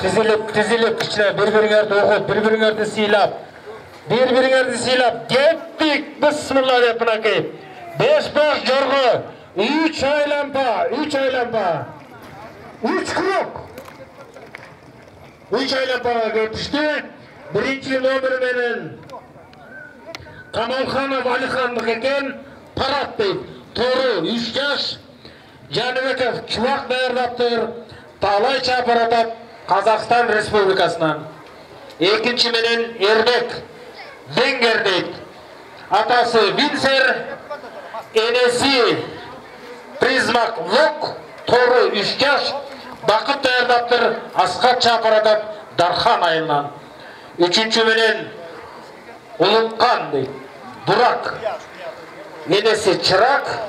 Tizilip kişiler birbirlerine okup, birbirlerine silap. Gittik. Bismillah deyip akayım. 5 baş jorgu. 3 aylampa. 3 krok. 3 aylampaga geçti. Birinci nomerimenin Kamalxanov Alixanlık eken parat deyip. Toru 3 yaş. Janibekov çuvak dayarlaptır. Talay çaparatat Kazakistan Respublikasынан. Ekinci menen Erdek Wenger deyip. Atası Vincer, enesi Prismak Lok, toru 3 yaş. Bakıp dayarlaptır Askat çaparatat Darхан ayından. Üçüncü menen Ulumkan deyip. Burak, enesi Çırak,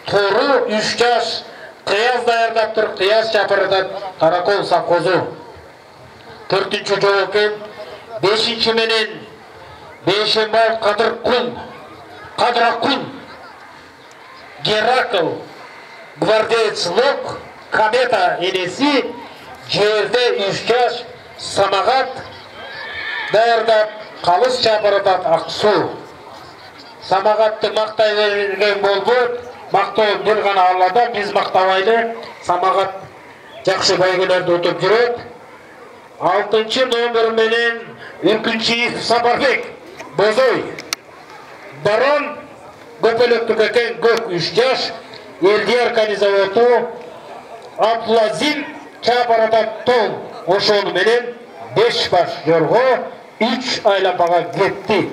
toru 3 yaş. Kıyaz dayarlaptır Kıyaz çaparatat Karakol Sakozu. Dördüncü joken, beşinci menen Beşembaev Kadrakun, Gerakl, Gvardeец Lok, Kameta enesi, jerde 3 yaş, Samagat, dayardap, Kalыс çaparatat Aksu. Samagatты maqтай verген bolbu, maqtoo bir gana Allah'da, biz maqtabайлы, Samagat жақсы бәйгелерді өтіп жүреді. 6. номер менен Үркүнчиев Сапарбек Бозой, Барон Көпелөктүк экен Көк 3 жаш, Элдияр Канизавоту Абдулазим Чапаратат Тон ошону менен 5 баш жорго 3 айлампага кетти.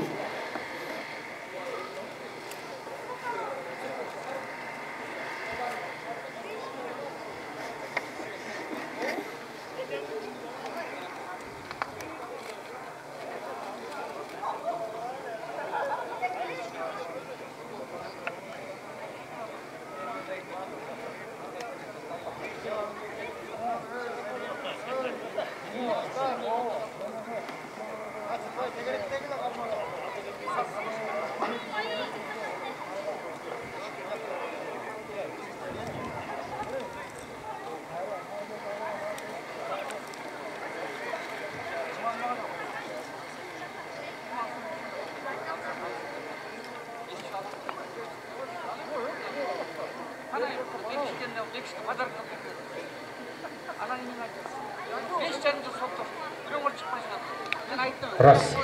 Раз.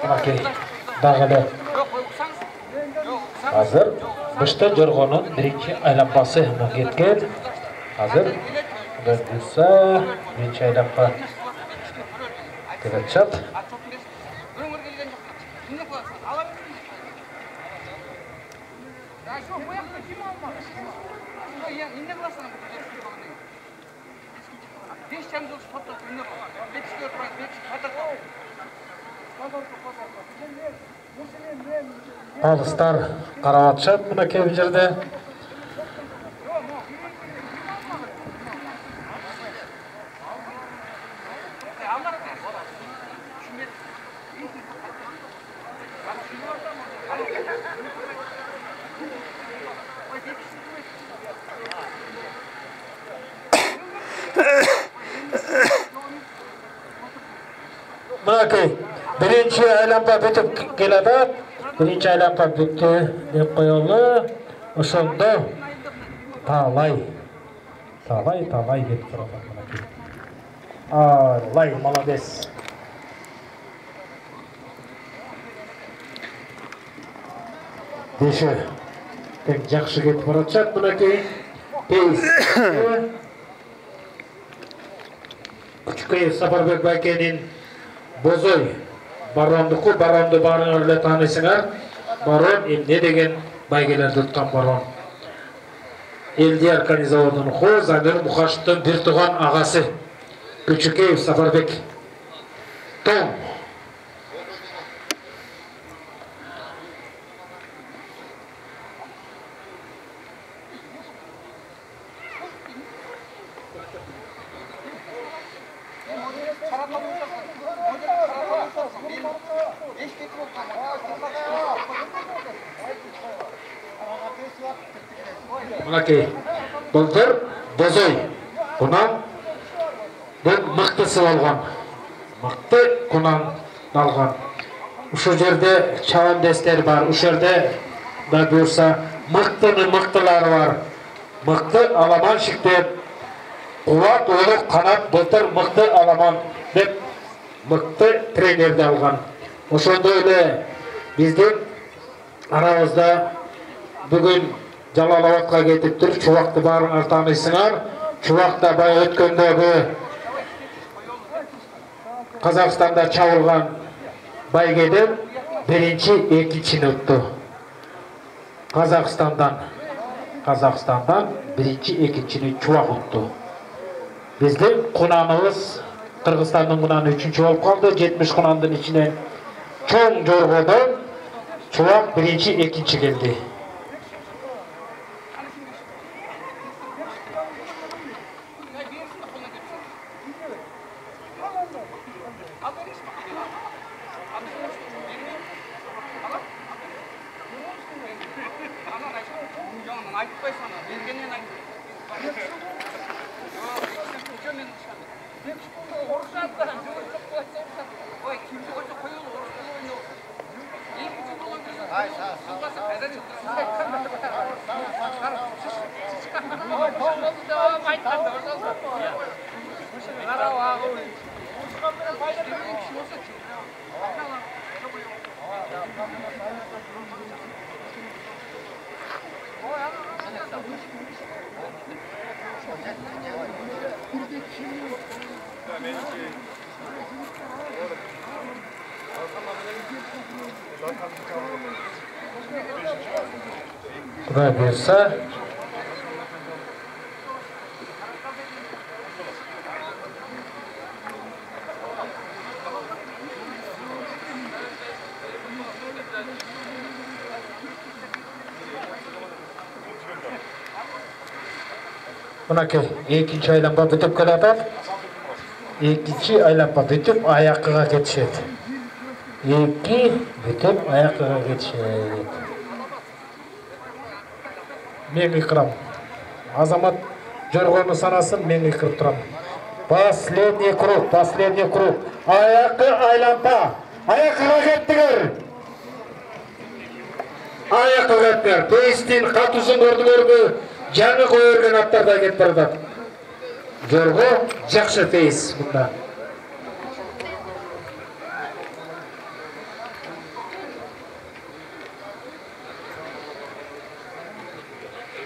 Окей. Дагы. Азыр бышты жоргонун биринчи айлампасы кеткен. Азыр дөртүсө биринчи айлампа кетет. Алыстар карап атышат мына кеп жерде. Mınakey, birinci aylampa bitip keledi. Birinci aylampa bitti dep koyuldu. Ошондо талай кетип турат мынакей. Лай, молодец. Деше тең жакшы кетип баратышат мынакей. Тез. Күчкөй Сапарбек байкенин Бозой Барондуку, Баронду баарыңар эле таанысыңар. Барон эмне деген байгелерди уткан барон. Элдияр Канизаводун хо Замир Мухашевдун бир тууган агасы. Күчкөй Сапарбек Том. Mınakey, былтыр Бозой. Бунан мықтысы болған. Мықты құнан алған. Ушул жерде чабандестер бар. Ушул жерде да буюрса мықтылары бар. Мықты аламаншик деп, кубат олук канат былтыр мықты аламан деп мықты тренерди алган. Ошондой эле биздин арабызда бүгүн Жалал-Абадка кетиптир. Чубакты баарыңар тааныйсыңар. Чубакта бай өткөндөгү Казакстанда чабылган байгеден биринчи, экинчини утту. Казакстандан биринчи, экинчини Чубак утту. Биздин кунаныбыз Кыргызстандын кунаны 3-чү болуп калды. 70 кунандын ичинен чоң жоргодон Чубак биринчи, экинчи келди. Құдай бұйырса мынакей экинчи айланма бүтүп келатат. Экинчи айланма бүтүп аякыга кетишет. Эки бүтүп аякыга кетишет. Мен икрам. Азамат жоргону санасын, мен икрып турам. Последний круг. Аякы айланма. Аякыга кеттигер. Аякыга кеттигер. Пейстин катусын көрдүңөрбү? Жаңы көйөргөн аттарда кетип баратат. Жорго жакшы пейс мында.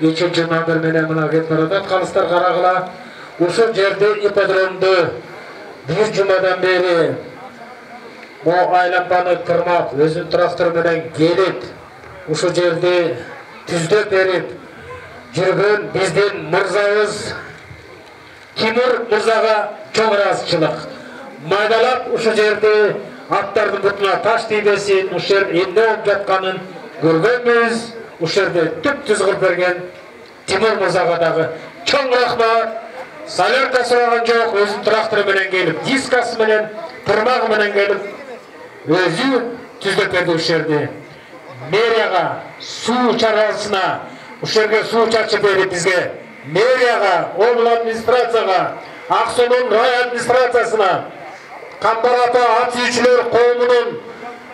Üçüncü номер менен мына кетип баратат. Калыстар карагыла. Ушул жерде ипподромду бир жумадан бери бу айланманы тырмап, өзүнүн трактор менен келип, ушул жерде түздөп берип жүргөн биздин мырзабыз Тимур мырзага чоң ыраазычылык. Майдалап ушул жерде аттардын бутуна таш тийбесин, ушул жер эмне болуп жатканын көргөнбүз. Ушул жерде түп-түз кылып берген Тимур мырзага дагы чоң рахмат. Солярка сураган жок, өзүнүн трактору менен келип, дискасы менен, тырмагы менен келип, өзү түздөп берди ушул жерде. Мэрияга суу чарасына ушул жерге суу чачып берип бизге, мэрияга, обл администрацияга, Аксунун рай администрациясына, Камбар ата ат сүйүүчүлөр коомунун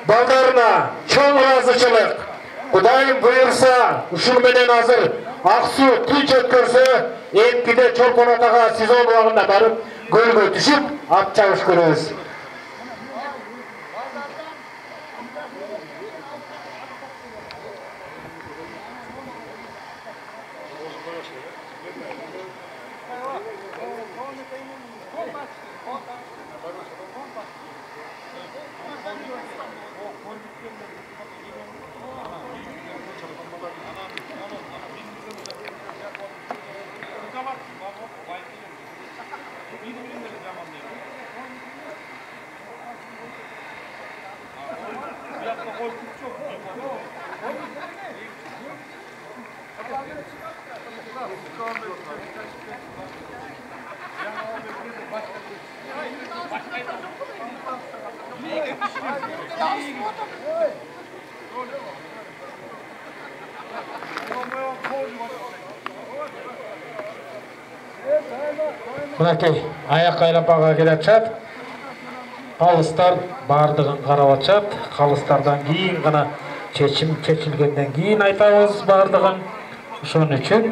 балдарына чоң ыраазычылык. Кудайым буйрса, ушул менен азыр Аксу тынч өткөрсө, эмкиде Чолпон атага сезон убагында барып, көлгө түшүп, ат чабыш көрөбүз. Мынакей аяқ айлапаға келіп чат. Қалыстар бардығын қарап атшат. Қалыстардан кейін ғана шешілгенден кейін айтамыз бардығын. Шон үшін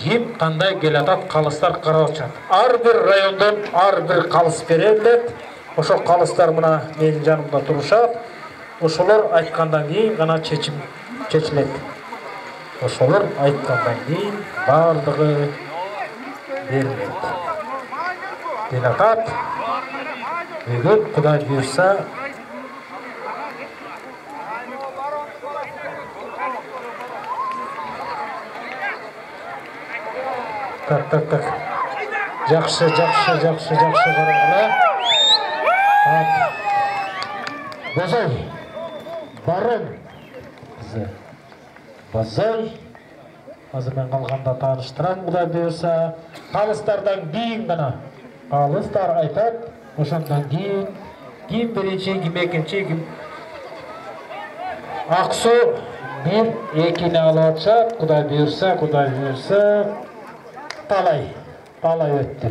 ким қандай келатат қалыстар қарап атшат. Ар бір райондан ар бір қалыс берілет. Ошо қалыстар мына менің жанымда тұрушат. Ошолар айтқандан кейін ғана шешілет. Ошолар айтқандан кейін бардығы берілет. Келатат. Бүгін Құдай бұйырса Так. Жақсы қарағыла. Бозой. Барон. Бозой. Азырмен қалғанда таныштырам Құдай бұйырса. Қалыстардан кейін ғана. Қалыстар айтат. Ошондан ким биринчи, ким экинчи, ким Аксу мен экини алып атышат. Кудай буйрса, талай өттү.